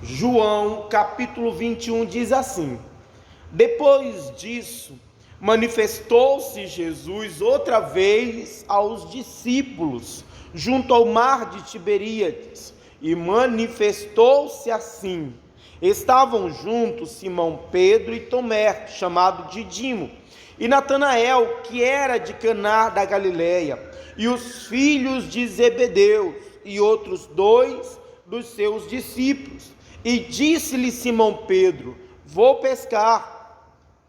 João capítulo 21 diz assim: depois disso, manifestou-se Jesus outra vez aos discípulos, junto ao mar de Tiberíades, e manifestou-se assim. Estavam juntos Simão Pedro e Tomé, chamado Didimo, e Natanael, que era de Caná da Galileia, e os filhos de Zebedeu, e outros dois dos seus discípulos. E disse-lhe Simão Pedro: vou pescar.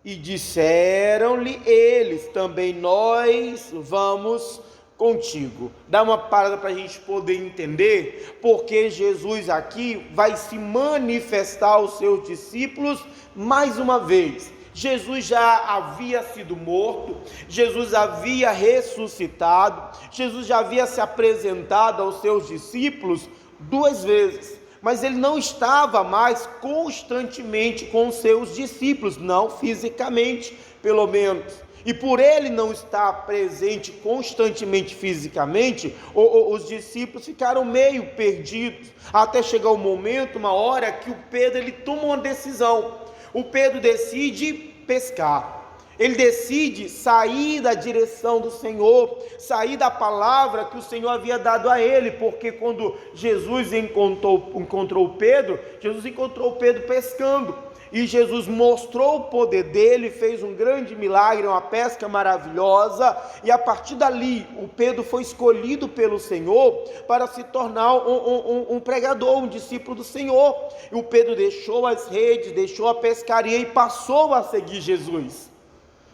E disseram-lhe eles: também nós vamos contigo. Dá uma parada para a gente poder entender, porque Jesus aqui vai se manifestar aos seus discípulos mais uma vez. Jesus já havia sido morto, Jesus havia ressuscitado, Jesus já havia se apresentado aos seus discípulos duas vezes, mas ele não estava mais constantemente com os seus discípulos, não fisicamente, pelo menos. E por ele não estar presente constantemente fisicamente, os discípulos ficaram meio perdidos, até chegar um momento, uma hora que o Pedro ele toma uma decisão. O Pedro decide pescar. Ele decide sair da direção do Senhor, sair da palavra que o Senhor havia dado a ele, porque quando Jesus encontrou Pedro, Jesus encontrou Pedro pescando, e Jesus mostrou o poder dele, fez um grande milagre, uma pesca maravilhosa, e a partir dali, o Pedro foi escolhido pelo Senhor para se tornar um pregador, um discípulo do Senhor. E o Pedro deixou as redes, deixou a pescaria e passou a seguir Jesus.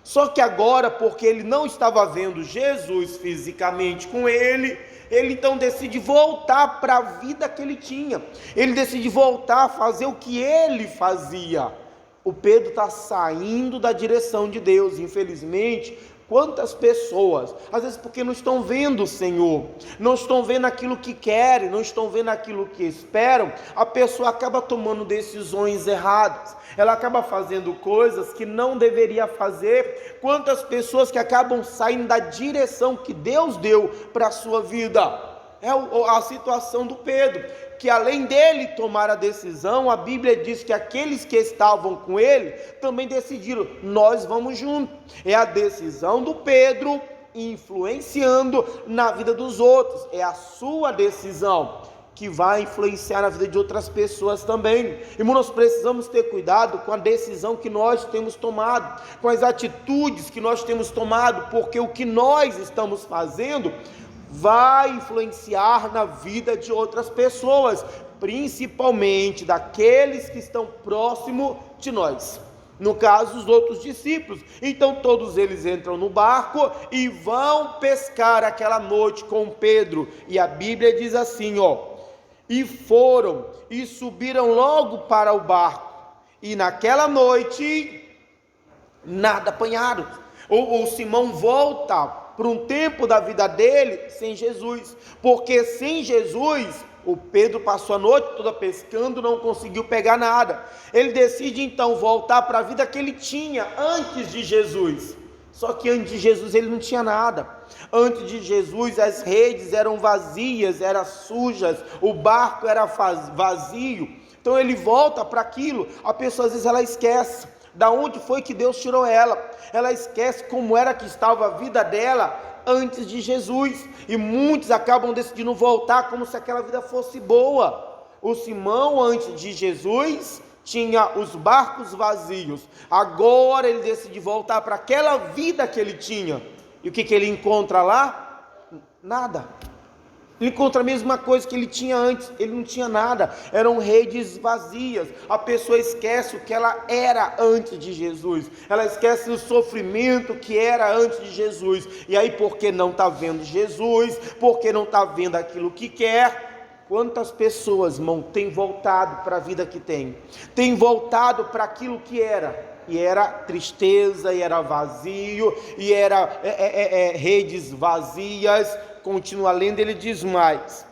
Só que agora, porque ele não estava vendo Jesus fisicamente com ele então decide voltar para a vida que ele tinha, ele decide voltar a fazer o que ele fazia. O Pedro está saindo da direção de Deus, infelizmente. Quantas pessoas, às vezes porque não estão vendo o Senhor, não estão vendo aquilo que querem, não estão vendo aquilo que esperam, a pessoa acaba tomando decisões erradas, ela acaba fazendo coisas que não deveria fazer. Quantas pessoas que acabam saindo da direção que Deus deu para a sua vida? É a situação do Pedro, que além dele tomar a decisão, a Bíblia diz que aqueles que estavam com ele também decidiram: nós vamos juntos. É a decisão do Pedro influenciando na vida dos outros, é a sua decisão que vai influenciar na vida de outras pessoas também. Irmão, nós precisamos ter cuidado com a decisão que nós temos tomado, com as atitudes que nós temos tomado, porque o que nós estamos fazendo vai influenciar na vida de outras pessoas, principalmente daqueles que estão próximo de nós, no caso os outros discípulos. Então todos eles entram no barco e vão pescar aquela noite com Pedro, e a Bíblia diz assim, e foram e subiram logo para o barco, e naquela noite nada apanharam. O Simão volta por um tempo da vida dele sem Jesus, porque sem Jesus o Pedro passou a noite toda pescando, não conseguiu pegar nada. Ele decide então voltar para a vida que ele tinha antes de Jesus. Só que antes de Jesus ele não tinha nada. Antes de Jesus as redes eram vazias, eram sujas, o barco era vazio. Então ele volta para aquilo. A pessoa às vezes ela esquece da onde foi que Deus tirou ela esquece como era que estava a vida dela antes de Jesus, e muitos acabam decidindo voltar como se aquela vida fosse boa. O Simão antes de Jesus tinha os barcos vazios, agora ele decide voltar para aquela vida que ele tinha, e o que ele encontra lá? Nada. Ele encontra a mesma coisa que ele tinha antes, ele não tinha nada, eram redes vazias. A pessoa esquece o que ela era antes de Jesus, ela esquece o sofrimento que era antes de Jesus, e aí porque não está vendo Jesus, porque não está vendo aquilo que quer. Quantas pessoas, irmão, têm voltado para a vida que tem voltado para aquilo que era, e era tristeza, e era vazio, e era redes vazias. Continua lendo, ele diz mais,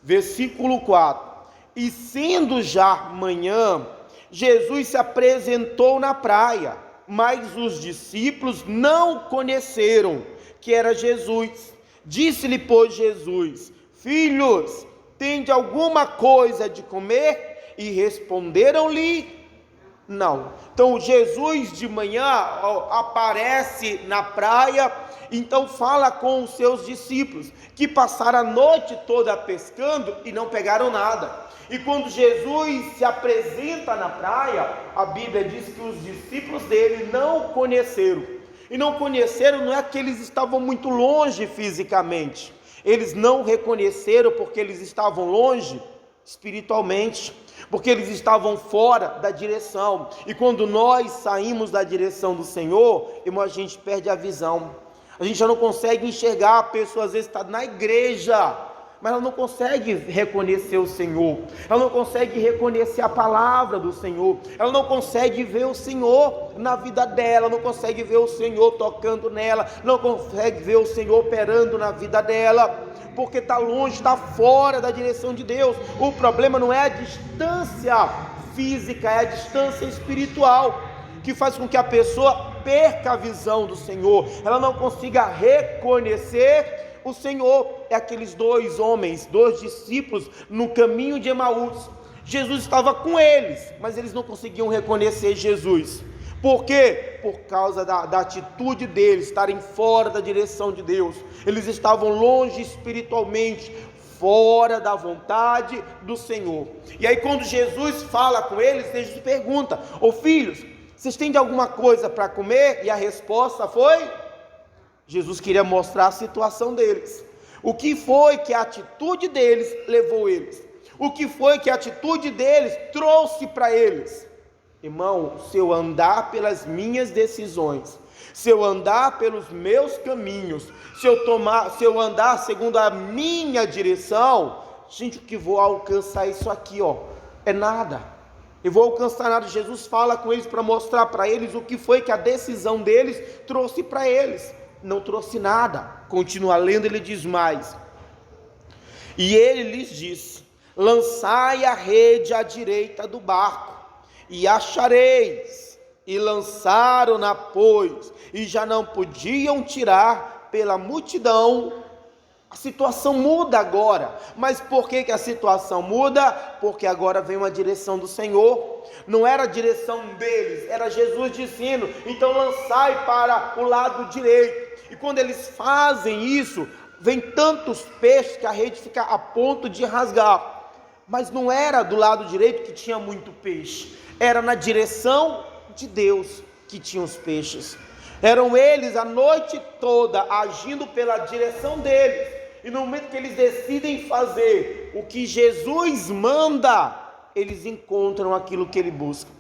versículo 4, e sendo já manhã, Jesus se apresentou na praia, mas os discípulos não conheceram que era Jesus. Disse-lhe, pois, Jesus: filhos, tende alguma coisa de comer? E responderam-lhe: não. Então Jesus de manhã aparece na praia, então fala com os seus discípulos, que passaram a noite toda pescando e não pegaram nada. E quando Jesus se apresenta na praia, a Bíblia diz que os discípulos dele não o conheceram. E não conheceram não é que eles estavam muito longe fisicamente, eles não reconheceram porque eles estavam longe espiritualmente, porque eles estavam fora da direção. E quando nós saímos da direção do Senhor, irmão, a gente perde a visão, a gente já não consegue enxergar. A pessoa às vezes está na igreja, mas ela não consegue reconhecer o Senhor, ela não consegue reconhecer a palavra do Senhor, ela não consegue ver o Senhor na vida dela, não consegue ver o Senhor tocando nela, não consegue ver o Senhor operando na vida dela, porque está longe, está fora da direção de Deus. O problema não é a distância física, é a distância espiritual, que faz com que a pessoa perca a visão do Senhor, ela não consiga reconhecer o Senhor. É aqueles dois homens, dois discípulos no caminho de Emaús. Jesus estava com eles, mas eles não conseguiam reconhecer Jesus. Por quê? Por causa da atitude deles, estarem fora da direção de Deus. Eles estavam longe espiritualmente, fora da vontade do Senhor. E aí quando Jesus fala com eles, Jesus pergunta: ô filhos, vocês têm de alguma coisa para comer? E a resposta foi: Jesus queria mostrar a situação deles. O que foi que a atitude deles levou eles? O que foi que a atitude deles trouxe para eles? Irmão, se eu andar pelas minhas decisões, se eu andar pelos meus caminhos, se eu andar segundo a minha direção, gente, o que vou alcançar isso aqui, é nada. Eu vou alcançar nada. Jesus fala com eles para mostrar para eles o que foi que a decisão deles trouxe para eles. Não trouxe nada. Continua lendo, ele diz mais: e ele lhes disse: lançai a rede à direita do barco, e achareis. E lançaram-na, pois, e já não podiam tirar pela multidão. A situação muda agora. Mas por que a situação muda? Porque agora vem uma direção do Senhor. Não era a direção deles, era Jesus dizendo: então lançai para o lado direito. E quando eles fazem isso, vem tantos peixes que a rede fica a ponto de rasgar. Mas não era do lado direito que tinha muito peixe, era na direção de Deus que tinha os peixes. Eram eles a noite toda agindo pela direção deles, e no momento que eles decidem fazer o que Jesus manda, eles encontram aquilo que ele busca.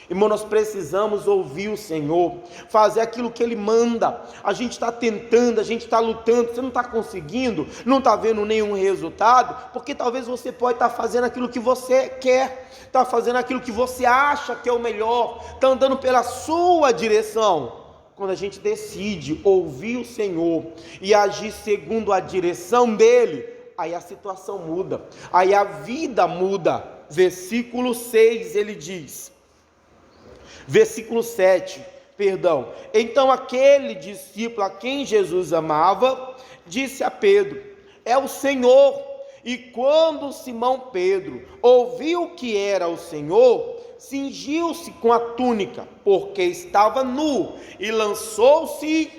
Irmão, nós precisamos ouvir o Senhor, fazer aquilo que ele manda. A gente está tentando, a gente está lutando, você não está conseguindo, não está vendo nenhum resultado, porque talvez você pode estar fazendo aquilo que você quer, está fazendo aquilo que você acha que é o melhor, está andando pela sua direção. Quando a gente decide ouvir o Senhor e agir segundo a direção dele, aí a situação muda, aí a vida muda. Versículo 6 ele diz, versículo 7, perdão: então aquele discípulo a quem Jesus amava disse a Pedro: é o Senhor. E quando Simão Pedro ouviu que era o Senhor, cingiu-se com a túnica, porque estava nu, e lançou-se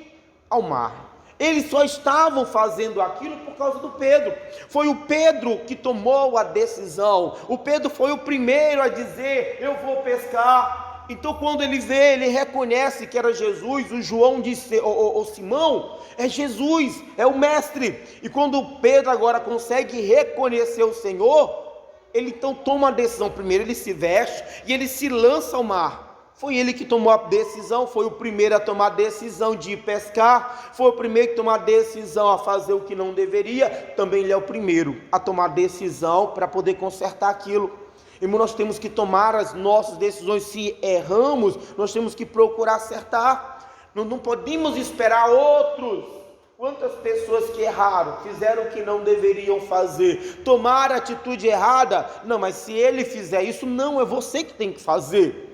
ao mar. Eles só estavam fazendo aquilo por causa do Pedro. Foi o Pedro que tomou a decisão. O Pedro foi o primeiro a dizer: eu vou pescar. Então quando ele vê, ele reconhece que era Jesus. O João disse: o Simão, é Jesus, é o mestre. E quando o Pedro agora consegue reconhecer o Senhor, ele então toma a decisão. Primeiro ele se veste e ele se lança ao mar. Foi ele que tomou a decisão, foi o primeiro a tomar a decisão de ir pescar, foi o primeiro que tomou a decisão a fazer o que não deveria, também ele é o primeiro a tomar a decisão para poder consertar aquilo. Irmão, nós temos que tomar as nossas decisões. Se erramos, nós temos que procurar acertar. Não podemos esperar outros. Quantas pessoas que erraram, fizeram o que não deveriam fazer, tomaram a atitude errada? Não, mas se ele fizer isso, não, é você que tem que fazer.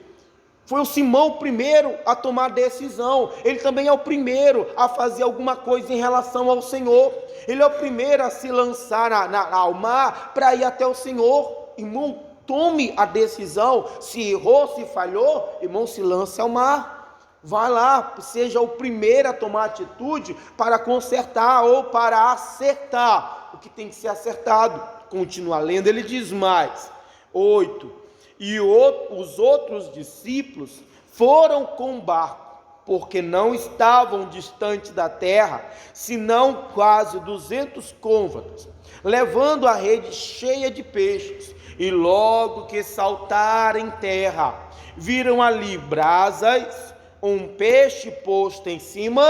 Foi o Simão o primeiro a tomar a decisão. Ele também é o primeiro a fazer alguma coisa em relação ao Senhor. Ele é o primeiro a se lançar ao mar para ir até o Senhor. Irmão, tome a decisão. Se errou, se falhou, irmão, se lance ao mar. Vai lá, seja o primeiro a tomar atitude para consertar ou para acertar o que tem que ser acertado. Continua lendo, ele diz mais, 8, e os outros discípulos foram com o barco, porque não estavam distante da terra, senão quase 200 côvados, levando a rede cheia de peixes, e logo que saltaram em terra, viram ali brasas, um peixe posto em cima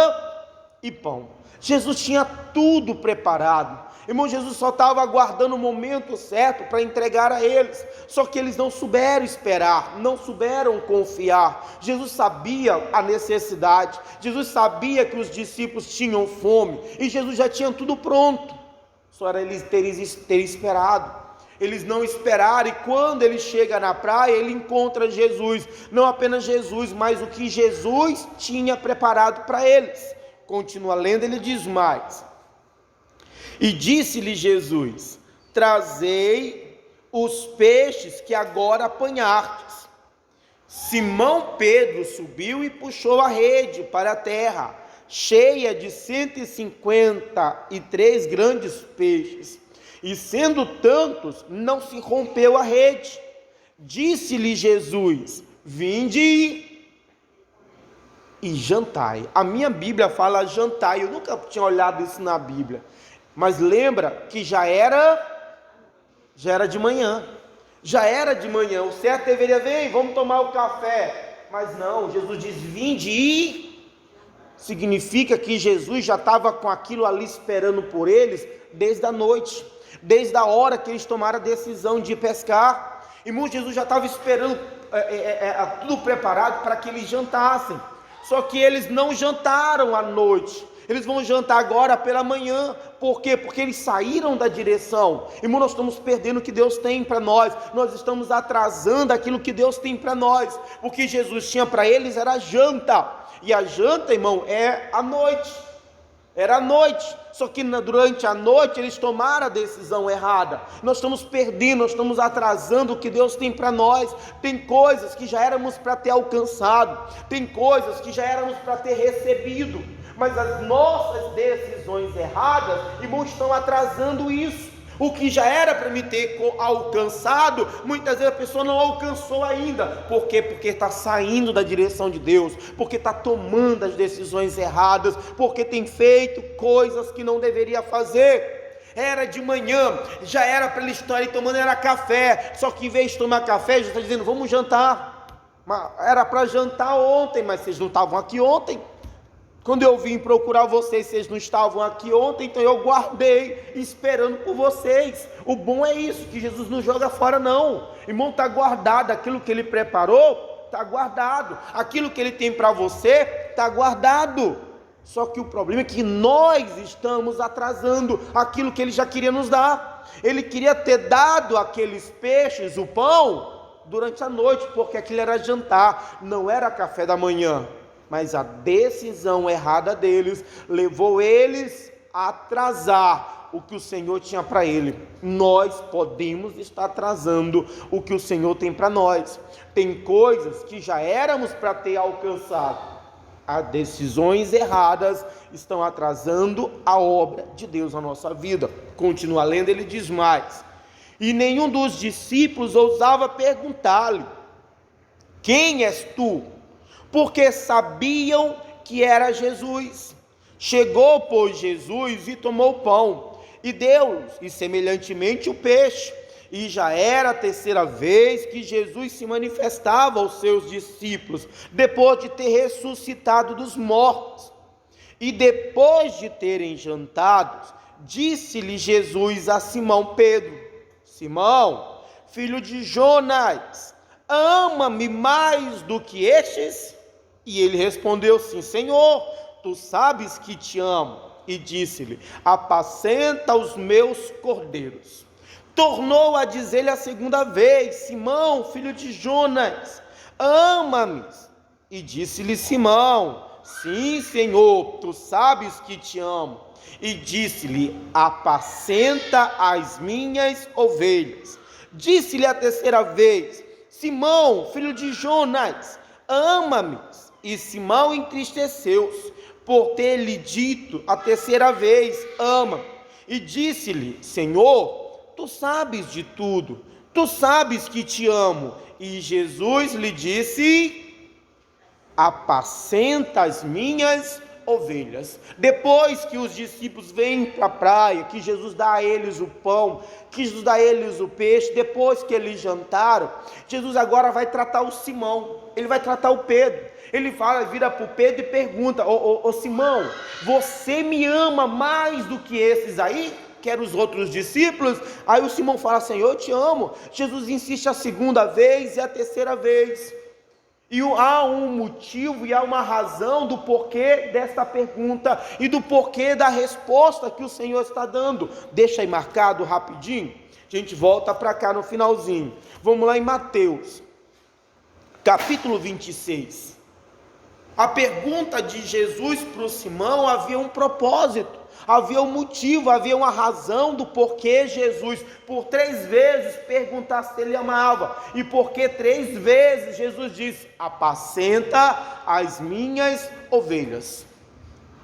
e pão. Jesus tinha tudo preparado. Irmão, Jesus só estava aguardando o momento certo para entregar a eles. Só que eles não souberam esperar, não souberam confiar. Jesus sabia a necessidade. Jesus sabia que os discípulos tinham fome. E Jesus já tinha tudo pronto. Só era eles terem esperado. Eles não esperaram, e quando ele chega na praia, ele encontra Jesus. Não apenas Jesus, mas o que Jesus tinha preparado para eles. Continua lendo, ele diz mais. E disse-lhe Jesus: trazei os peixes que agora apanhastes. Simão Pedro subiu e puxou a rede para a terra, cheia de 153 grandes peixes. E sendo tantos, não se rompeu a rede. Disse-lhe Jesus: vinde e jantai. A minha Bíblia fala jantai. Eu nunca tinha olhado isso na Bíblia. Mas lembra que já era de manhã. Já era de manhã. O certo deveria vir, vamos tomar o café. Mas não, Jesus diz: vinde e... Significa que Jesus já estava com aquilo ali esperando por eles desde a noite. Desde a hora que eles tomaram a decisão de pescar. Irmão, Jesus já estava esperando tudo preparado para que eles jantassem. Só que eles não jantaram à noite. Eles vão jantar agora pela manhã. Por quê? Porque eles saíram da direção. Irmão, nós estamos perdendo o que Deus tem para nós. Nós estamos atrasando aquilo que Deus tem para nós. O que Jesus tinha para eles era a janta. E a janta, irmão, é à noite. Era à noite. Só que durante a noite eles tomaram a decisão errada. Nós estamos perdendo, nós estamos atrasando o que Deus tem para nós. Tem coisas que já éramos para ter alcançado. Tem coisas que já éramos para ter recebido. Mas as nossas decisões erradas, irmãos, estão atrasando isso. O que já era para me ter alcançado, muitas vezes a pessoa não alcançou ainda. Por quê? Porque está saindo da direção de Deus, porque está tomando as decisões erradas, porque tem feito coisas que não deveria fazer. Era de manhã, já era para eles estarem tomando era café, só que em vez de tomar café, Jesus está dizendo: vamos jantar. Era para jantar ontem, mas vocês não estavam aqui ontem. Quando eu vim procurar vocês não estavam aqui ontem, então eu guardei, esperando por vocês. O bom é isso, que Jesus não joga fora não. Irmão, está guardado, aquilo que Ele preparou, está guardado. Aquilo que Ele tem para você, está guardado. Só que o problema é que nós estamos atrasando aquilo que Ele já queria nos dar. Ele queria ter dado aqueles peixes, o pão, durante a noite, porque aquilo era jantar, não era café da manhã. Mas a decisão errada deles levou eles a atrasar o que o Senhor tinha para ele. Nós podemos estar atrasando o que o Senhor tem para nós. Tem coisas que já éramos para ter alcançado. As decisões erradas estão atrasando a obra de Deus na nossa vida. Continua lendo, ele diz mais. E nenhum dos discípulos ousava perguntar-lhe: quem és tu? Porque sabiam que era Jesus. Chegou, pois, Jesus e tomou o pão, e deu-lhes, e semelhantemente o peixe. E já era a terceira vez que Jesus se manifestava aos seus discípulos, depois de ter ressuscitado dos mortos. E depois de terem jantado, disse-lhe Jesus a Simão Pedro: Simão, filho de Jonas, ama-me mais do que estes? E ele respondeu: sim, Senhor, tu sabes que te amo. E disse-lhe: apacenta os meus cordeiros. Tornou a dizer-lhe a segunda vez: Simão, filho de Jonas, ama-me? E disse-lhe Simão: sim, Senhor, tu sabes que te amo. E disse-lhe: apacenta as minhas ovelhas. Disse-lhe a terceira vez: Simão, filho de Jonas, ama-me? E Simão entristeceu-se por ter lhe dito a terceira vez: ama. E disse-lhe: Senhor, tu sabes de tudo, tu sabes que te amo. E Jesus lhe disse: apacenta as minhas ovelhas. Depois que os discípulos vêm para a praia, que Jesus dá a eles o pão, que Jesus dá a eles o peixe, depois que eles jantaram, Jesus agora vai tratar o Simão, ele vai tratar o Pedro. Ele vira para o Pedro e pergunta: ô Simão, você me ama mais do que esses aí? Que eram os outros discípulos? Aí o Simão fala: Senhor, eu te amo. Jesus insiste a segunda vez e a terceira vez. E há um motivo e há uma razão do porquê desta pergunta e do porquê da resposta que o Senhor está dando. Deixa aí marcado rapidinho, a gente volta para cá no finalzinho. Vamos lá em Mateus, capítulo 26. A pergunta de Jesus para o Simão havia um propósito, havia um motivo, havia uma razão do porquê Jesus, por 3 vezes, perguntar se ele amava, e porque 3 vezes Jesus disse: apacenta as minhas ovelhas.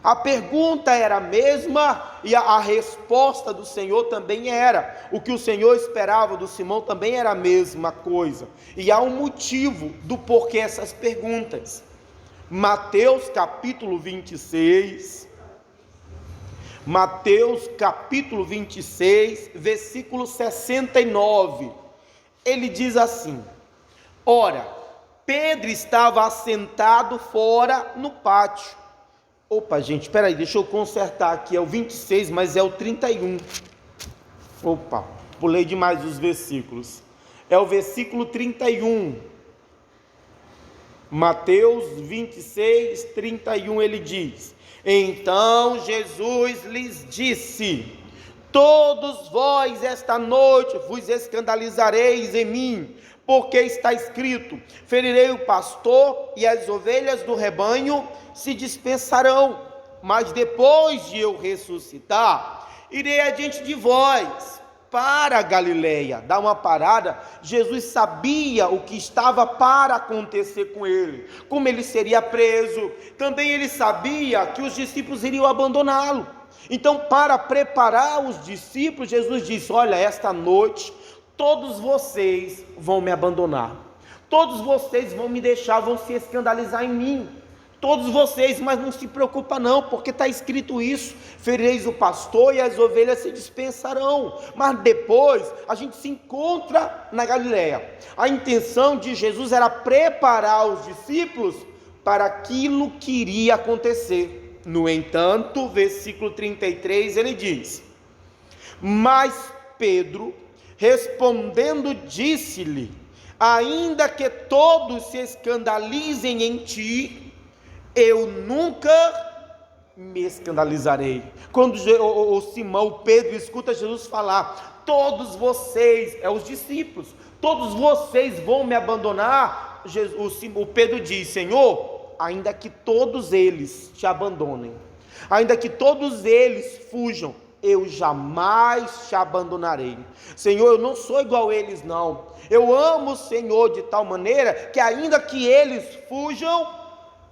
A pergunta era a mesma e a resposta do Senhor também era. O que o Senhor esperava do Simão também era a mesma coisa, e há um motivo do porquê essas perguntas. Mateus capítulo 26, versículo 69, ele diz assim: ora, Pedro estava assentado fora no pátio. Opa, gente, espera aí, deixa eu consertar aqui, é o 26, mas é o 31. Opa, pulei demais os versículos. É o versículo 31. Mateus 26, 31, ele diz: então Jesus lhes disse: todos vós esta noite vos escandalizareis em mim, porque está escrito: ferirei o pastor e as ovelhas do rebanho se dispersarão, mas depois de eu ressuscitar, irei adiante de vós para a Galileia. Dá uma parada. Jesus sabia o que estava para acontecer com ele, como ele seria preso. Também ele sabia que os discípulos iriam abandoná-lo. Então, para preparar os discípulos, Jesus disse: olha, esta noite todos vocês vão me abandonar, todos vocês vão me deixar, vão se escandalizar em mim, todos vocês, mas não se preocupa não, porque está escrito isso: ferireis o pastor e as ovelhas se dispersarão. Mas depois a gente se encontra na Galileia. A intenção de Jesus era preparar os discípulos para aquilo que iria acontecer. No entanto, versículo 33, ele diz: mas Pedro, respondendo, disse-lhe: ainda que todos se escandalizem em ti, eu nunca me escandalizarei. Quando o Simão, o Pedro, escuta Jesus falar: todos vocês, os discípulos, todos vocês vão me abandonar, o Pedro diz: Senhor, ainda que todos eles te abandonem, ainda que todos eles fujam, eu jamais te abandonarei. Senhor, eu não sou igual a eles não, eu amo o Senhor de tal maneira que ainda que eles fujam,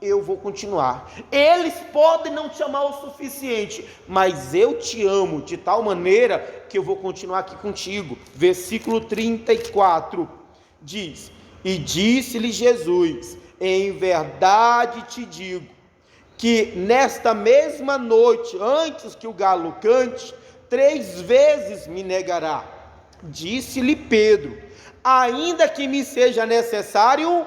eu vou continuar. Eles podem não te amar o suficiente, mas eu te amo de tal maneira que eu vou continuar aqui contigo. Versículo 34 diz: e disse-lhe Jesus: em verdade te digo, que nesta mesma noite, antes que o galo cante, 3 vezes me negará. Disse-lhe Pedro: ainda que me seja necessário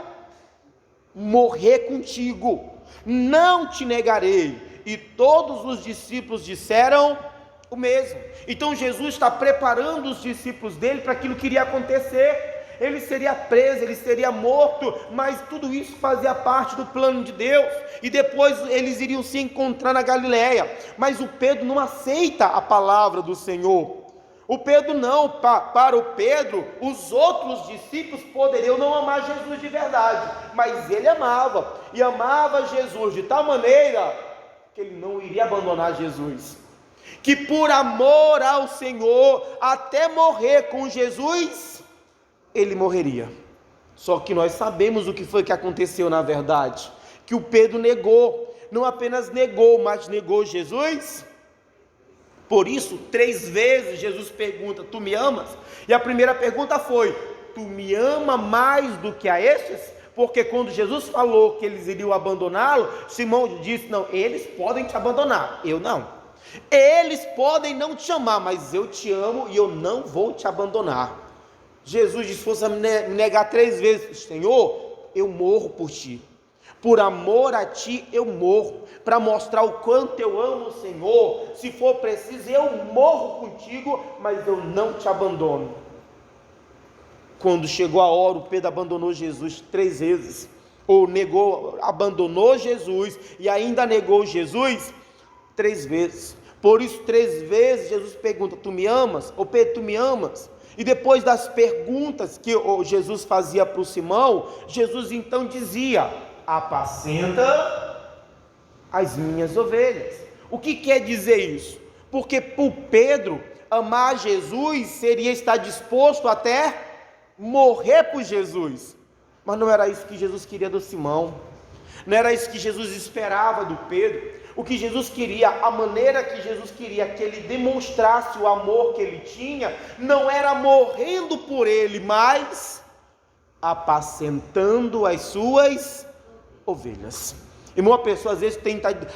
morrer contigo, não te negarei. E todos os discípulos disseram o mesmo. Então Jesus está preparando os discípulos dele para aquilo que iria acontecer. Ele seria preso, ele seria morto, mas tudo isso fazia parte do plano de Deus, e depois eles iriam se encontrar na Galileia. Mas o Pedro não aceita a palavra do Senhor. O Pedro não, para o Pedro, os outros discípulos poderiam não amar Jesus de verdade, mas ele amava, e amava Jesus de tal maneira que ele não iria abandonar Jesus, que por amor ao Senhor, até morrer com Jesus, ele morreria. Só que nós sabemos o que foi que aconteceu na verdade, que o Pedro negou, não apenas negou, mas negou Jesus. Por isso, 3 vezes Jesus pergunta: tu me amas? E a primeira pergunta foi: tu me ama mais do que a estes? Porque quando Jesus falou que eles iriam abandoná-lo, Simão disse: não, eles podem te abandonar, eu não. Eles podem não te amar, mas eu te amo e eu não vou te abandonar. Jesus disse: se fosse me negar 3 vezes, Senhor, eu morro por ti. Por amor a ti eu morro, para mostrar o quanto eu amo o Senhor. Se for preciso, eu morro contigo, mas eu não te abandono. Quando chegou a hora, o Pedro abandonou Jesus 3 vezes, ou abandonou Jesus e ainda negou Jesus 3 vezes. Por isso, 3 vezes Jesus pergunta: tu me amas? Ô Pedro, tu me amas? E depois das perguntas que Jesus fazia para o Simão, Jesus então dizia: apacenta as minhas ovelhas. O que quer dizer isso? Porque para Pedro, amar Jesus seria estar disposto até morrer por Jesus. Mas não era isso que Jesus queria do Simão, não era isso que Jesus esperava do Pedro. O que Jesus queria, a maneira que Jesus queria que ele demonstrasse o amor que ele tinha, não era morrendo por ele, mas apacentando as suas ovelhas. E uma pessoa às vezes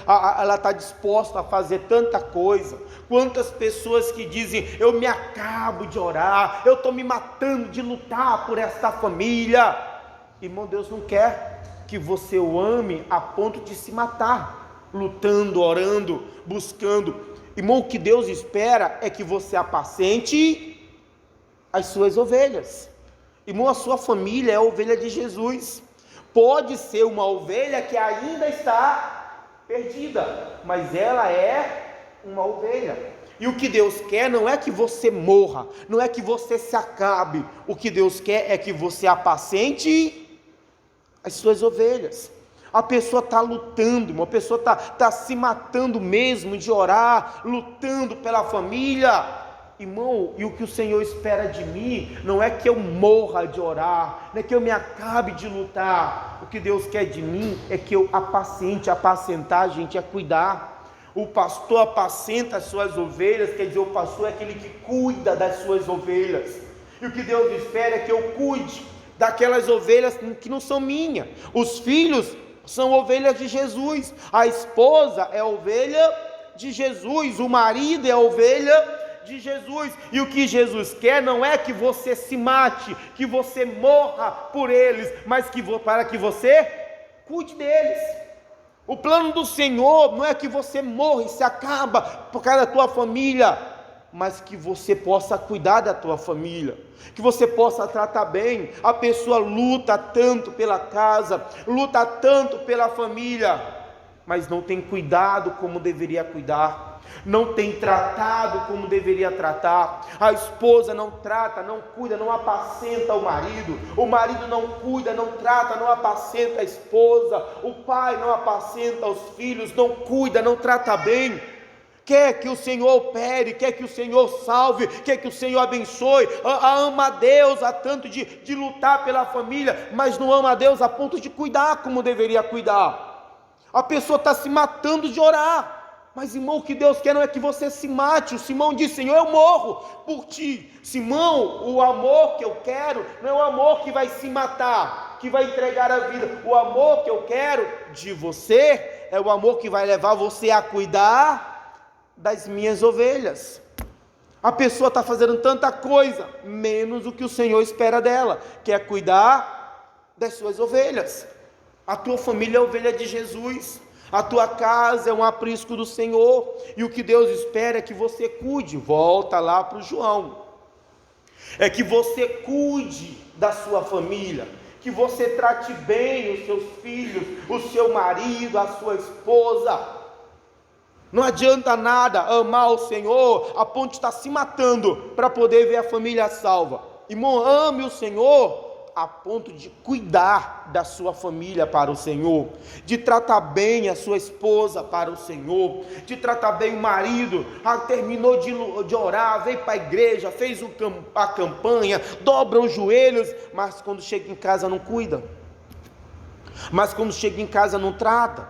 ela está disposta a fazer tanta coisa. Quantas pessoas que dizem: eu me acabo de orar, eu estou me matando de lutar por esta família. Irmão, Deus não quer que você o ame a ponto de se matar, lutando, orando, buscando. Irmão, o que Deus espera é que você apacente as suas ovelhas. Irmão, a sua família é a ovelha de Jesus. Pode ser uma ovelha que ainda está perdida, mas ela é uma ovelha. E o que Deus quer não é que você morra, não é que você se acabe. O que Deus quer é que você apacente as suas ovelhas. A pessoa está lutando, uma pessoa está se matando mesmo de orar, lutando pela família. Irmão, e o que o Senhor espera de mim não é que eu morra de orar, não é que eu me acabe de lutar. O que Deus quer de mim é que eu apacentar, gente, é cuidar. O pastor apacenta as suas ovelhas, quer dizer, o pastor é aquele que cuida das suas ovelhas. E o que Deus espera é que eu cuide daquelas ovelhas que não são minhas. Os filhos são ovelhas de Jesus, a esposa é ovelha de Jesus, o marido é ovelha de Jesus. E o que Jesus quer não é que você se mate, que você morra por eles, mas para que você cuide deles. O plano do Senhor não é que você morra e se acaba por causa da tua família, mas que você possa cuidar da tua família, que você possa tratar bem. A pessoa luta tanto pela casa, luta tanto pela família, mas não tem cuidado como deveria cuidar, não tem tratado como deveria tratar. A esposa não trata, não cuida, não apacenta o marido não cuida, não trata, não apacenta a esposa, o pai não apacenta os filhos, não cuida, não trata bem. Quer que o Senhor opere, quer que o Senhor salve, quer que o Senhor abençoe, ama a Deus a tanto de lutar pela família, mas não ama a Deus a ponto de cuidar como deveria cuidar. A pessoa está se matando de orar, mas irmão, o que Deus quer não é que você se mate. O Simão disse: Senhor, eu morro por ti. Simão, o amor que eu quero não é o amor que vai se matar, que vai entregar a vida. O amor que eu quero de você é o amor que vai levar você a cuidar das minhas ovelhas. A pessoa está fazendo tanta coisa, menos o que o Senhor espera dela, que é cuidar das suas ovelhas. A tua família é a ovelha de Jesus, a tua casa é um aprisco do Senhor, e o que Deus espera é que você cuide. Volta lá para o João, é que você cuide da sua família, que você trate bem os seus filhos, o seu marido, a sua esposa. Não adianta nada amar o Senhor a ponto de estar se matando para poder ver a família salva. Irmão, ame o Senhor a ponto de cuidar da sua família para o Senhor, de tratar bem a sua esposa para o Senhor, de tratar bem o marido. Terminou de orar, veio para a igreja, fez a campanha, dobra os joelhos, mas quando chega em casa não cuida, mas quando chega em casa não trata.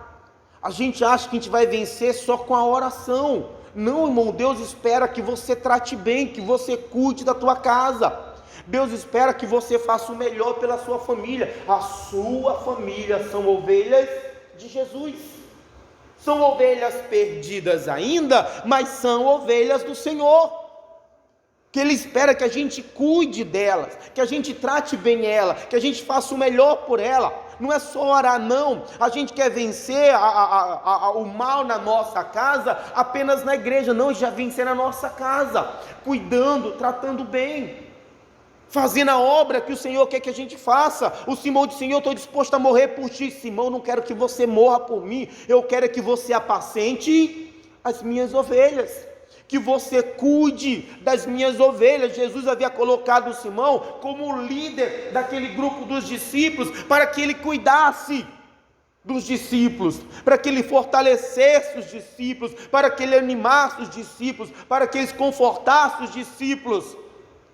A gente acha que a gente vai vencer só com a oração. Não, irmão, Deus espera que você trate bem, que você cuide da tua casa. Deus espera que você faça o melhor pela sua família. A sua família são ovelhas de Jesus. São ovelhas perdidas ainda, mas são ovelhas do Senhor. Que Ele espera que a gente cuide delas, que a gente trate bem ela, que a gente faça o melhor por ela. Não é só orar, não. A gente quer vencer o mal na nossa casa apenas na igreja. Não, já vencer na nossa casa, cuidando, tratando bem, fazendo a obra que o Senhor quer que a gente faça. O Simão disse: Senhor, eu estou disposto a morrer por ti. Simão, não quero que você morra por mim, eu quero que você apacente as minhas ovelhas, que você cuide das minhas ovelhas. Jesus havia colocado Simão como líder daquele grupo dos discípulos, para que ele cuidasse dos discípulos, para que ele fortalecesse os discípulos, para que ele animasse os discípulos, para que ele confortasse os discípulos.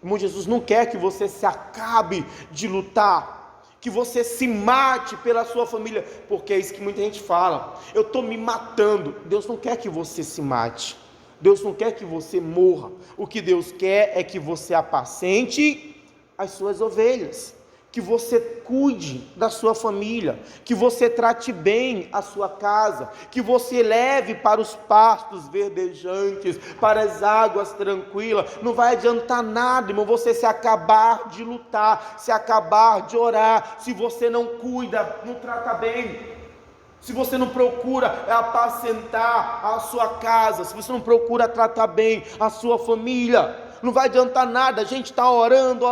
Irmão, Jesus não quer que você se acabe de lutar, que você se mate pela sua família, porque é isso que muita gente fala: eu estou me matando. Deus não quer que você se mate, Deus não quer que você morra. O que Deus quer é que você apacente as suas ovelhas, que você cuide da sua família, que você trate bem a sua casa, que você leve para os pastos verdejantes, para as águas tranquilas. Não vai adiantar nada, irmão, você se acabar de lutar, se acabar de orar, se você não cuida, não trata bem, se você não procura apacentar a sua casa, se você não procura tratar bem a sua família. Não vai adiantar nada. A gente está orando,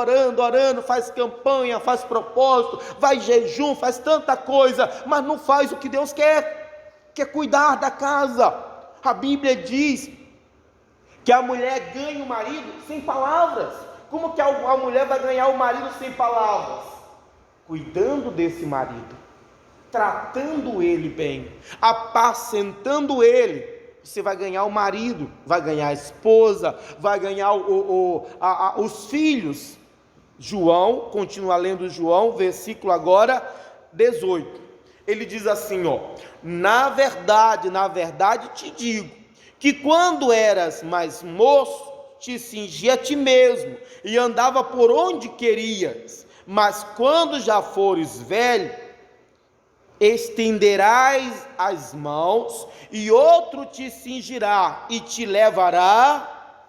faz campanha, faz propósito, vai jejum, faz tanta coisa, mas não faz o que Deus quer, que é cuidar da casa. A Bíblia diz que a mulher ganha o marido sem palavras. Como que a mulher vai ganhar o marido sem palavras? Cuidando desse marido, tratando ele bem, apacentando ele. Você vai ganhar o marido, vai ganhar a esposa, vai ganhar os filhos. João, continua lendo João, versículo agora 18. Ele diz assim, na verdade te digo, que quando eras mais moço, te cingia a ti mesmo, e andava por onde querias, mas quando já fores velho, estenderás as mãos, e outro te cingirá, e te levará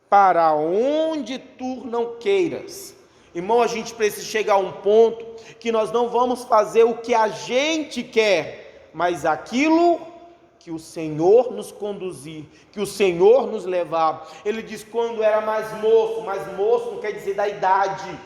para onde tu não queiras. Irmão, a gente precisa chegar a um ponto que nós não vamos fazer o que a gente quer, mas aquilo que o Senhor nos conduzir, que o Senhor nos levar. Ele diz: quando era mais moço não quer dizer da idade,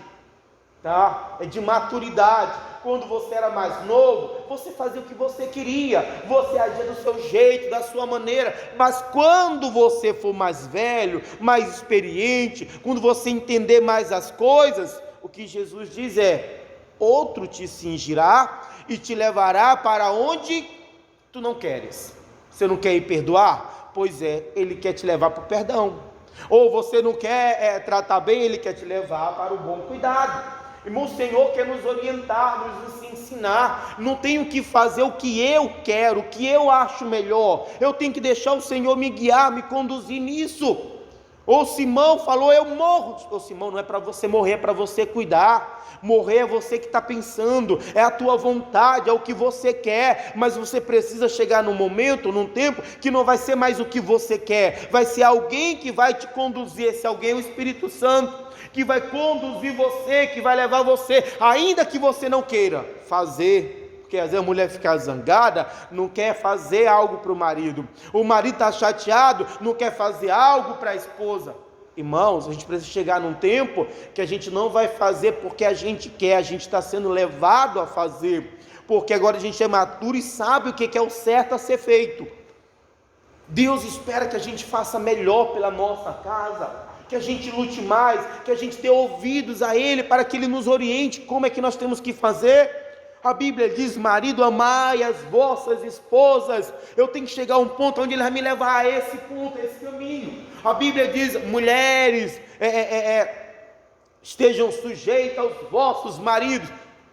tá? É de maturidade. Quando você era mais novo, você fazia o que você queria, você agia do seu jeito, da sua maneira. Mas quando você for mais velho, mais experiente, quando você entender mais as coisas, o que Jesus diz é: outro te cingirá e te levará para onde tu não queres. Você não quer ir perdoar? Pois é, Ele quer te levar para o perdão. Ou você não quer tratar bem, Ele quer te levar para o bom cuidado. Irmão, o Senhor quer nos orientar, nos ensinar. Não tenho que fazer o que eu quero, o que eu acho melhor. Eu tenho que deixar o Senhor me guiar, me conduzir nisso. Ou Simão falou: eu morro. Ô Simão, não é para você morrer, é para você cuidar. Morrer é você que está pensando, é a tua vontade, é o que você quer. Mas você precisa chegar num momento, num tempo, que não vai ser mais o que você quer. Vai ser alguém que vai te conduzir. Esse alguém é o Espírito Santo, que vai conduzir você, que vai levar você, ainda que você não queira fazer, porque às vezes a mulher fica zangada, não quer fazer algo para o marido está chateado, não quer fazer algo para a esposa. Irmãos, a gente precisa chegar num tempo que a gente não vai fazer porque a gente quer, a gente está sendo levado a fazer, porque agora a gente é maduro e sabe o que é o certo a ser feito. Deus espera que a gente faça melhor pela nossa casa, que a gente lute mais, que a gente dê ouvidos a Ele, para que Ele nos oriente como é que nós temos que fazer. A Bíblia diz: marido, amai as vossas esposas. Eu tenho que chegar a um ponto onde Ele vai me levar a esse ponto, a esse caminho. A Bíblia diz: mulheres, estejam sujeitas aos vossos maridos.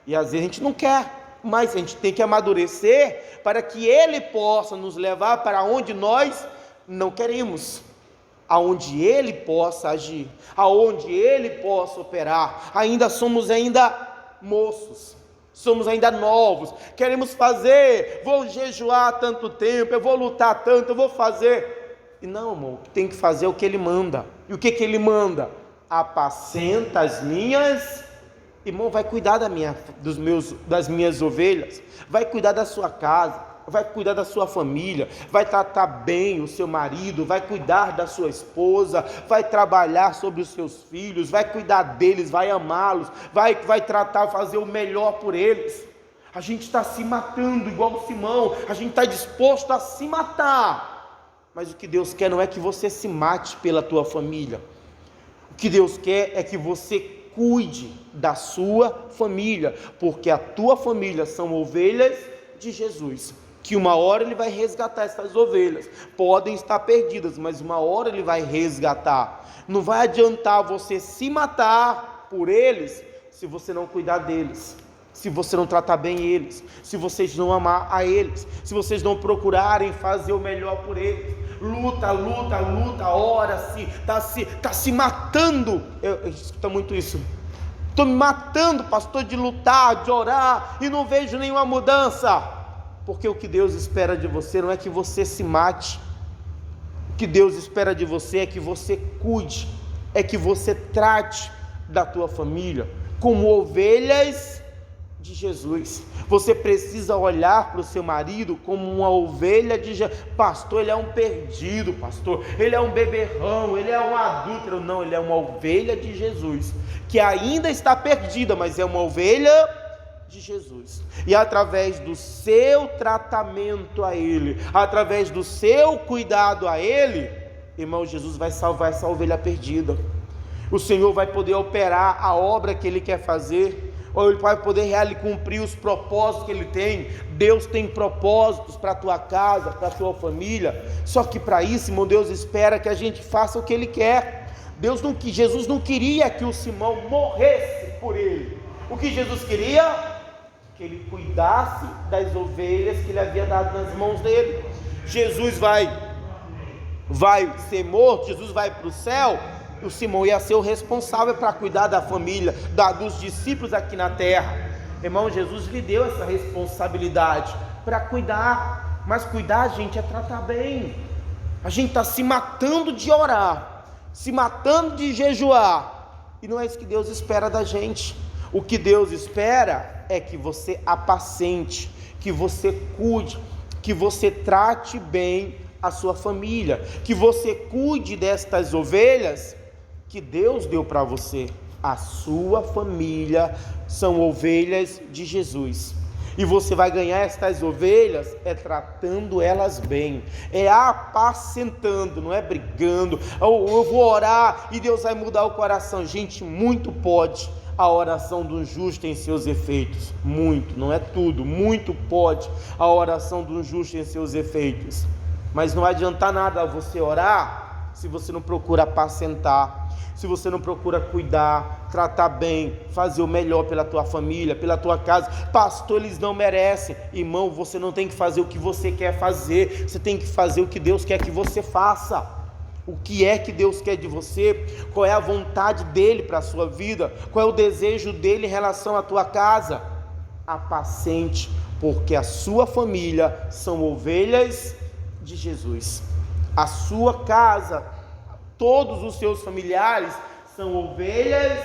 E às vezes a gente não quer, mas a gente tem que amadurecer para que Ele possa nos levar para onde nós não queremos, aonde Ele possa agir, aonde Ele possa operar. Somos moços, somos ainda novos, queremos fazer, vou jejuar tanto tempo, eu vou lutar tanto, eu vou fazer. E não, irmão, tem que fazer o que Ele manda. E o que Ele manda? Apacenta as minhas. Irmão, vai cuidar das minhas ovelhas, vai cuidar da sua casa, vai cuidar da sua família, vai tratar bem o seu marido, vai cuidar da sua esposa, vai trabalhar sobre os seus filhos, vai cuidar deles, vai amá-los, vai fazer o melhor por eles. A gente está se matando igual Simão, a gente está disposto a se matar, mas o que Deus quer não é que você se mate pela tua família. O que Deus quer é que você cuide da sua família, porque a tua família são ovelhas de Jesus, que uma hora Ele vai resgatar essas ovelhas. Podem estar perdidas, mas uma hora Ele vai resgatar. Não vai adiantar você se matar por eles, se você não cuidar deles, se você não tratar bem eles, se vocês não amar a eles, se vocês não procurarem fazer o melhor por eles. Luta, ora, está se matando. Eu escuto muito isso. Estou me matando, pastor, de lutar, de orar, e não vejo nenhuma mudança. Porque o que Deus espera de você não é que você se mate. O que Deus espera de você é que você cuide, é que você trate da tua família como ovelhas de Jesus. Você precisa olhar para o seu marido como uma ovelha de Jesus. Pastor, ele é um perdido, pastor, ele é um beberrão, ele é um adúltero. Não, ele é uma ovelha de Jesus, que ainda está perdida, mas é uma ovelha de Jesus. E através do seu tratamento a Ele, através do seu cuidado a Ele, irmão, Jesus vai salvar essa ovelha perdida. O Senhor vai poder operar a obra que Ele quer fazer, ou Ele vai poder cumprir os propósitos que Ele tem. Deus tem propósitos para a tua casa, para a tua família. Só que para isso, irmão, Deus espera que a gente faça o que Ele quer. Jesus não queria que o Simão morresse por ele. O que Jesus queria? Que ele cuidasse das ovelhas que Ele havia dado nas mãos dele. Jesus vai ser morto, Jesus vai para o céu. O Simão ia ser o responsável para cuidar da família, dos discípulos aqui na terra. Irmão, Jesus lhe deu essa responsabilidade para cuidar. Mas cuidar, gente, é tratar bem. A gente está se matando de orar, se matando de jejuar, e não é isso que Deus espera da gente. O que Deus espera é que você apacente, que você cuide, que você trate bem a sua família, que você cuide destas ovelhas que Deus deu para você. A sua família são ovelhas de Jesus, e você vai ganhar estas ovelhas tratando elas bem, apacentando, não é brigando. Eu vou orar e Deus vai mudar o coração. Gente, muito pode a oração do justo em seus efeitos, muito, não é tudo, muito pode a oração do justo em seus efeitos, mas não adianta nada você orar se você não procura apacentar, se você não procura cuidar, tratar bem, fazer o melhor pela tua família, pela tua casa. Pastor, eles não merecem. Irmão, você não tem que fazer o que você quer fazer, você tem que fazer o que Deus quer que você faça. O que é que Deus quer de você? Qual é a vontade dEle para a sua vida? Qual é o desejo dEle em relação à tua casa? Apacente, porque a sua família são ovelhas de Jesus. A sua casa, todos os seus familiares são ovelhas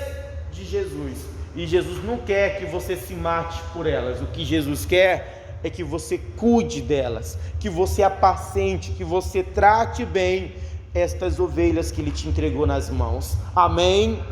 de Jesus. E Jesus não quer que você se mate por elas. O que Jesus quer é que você cuide delas, que você apacente, que você trate bem estas ovelhas que Ele te entregou nas mãos. Amém?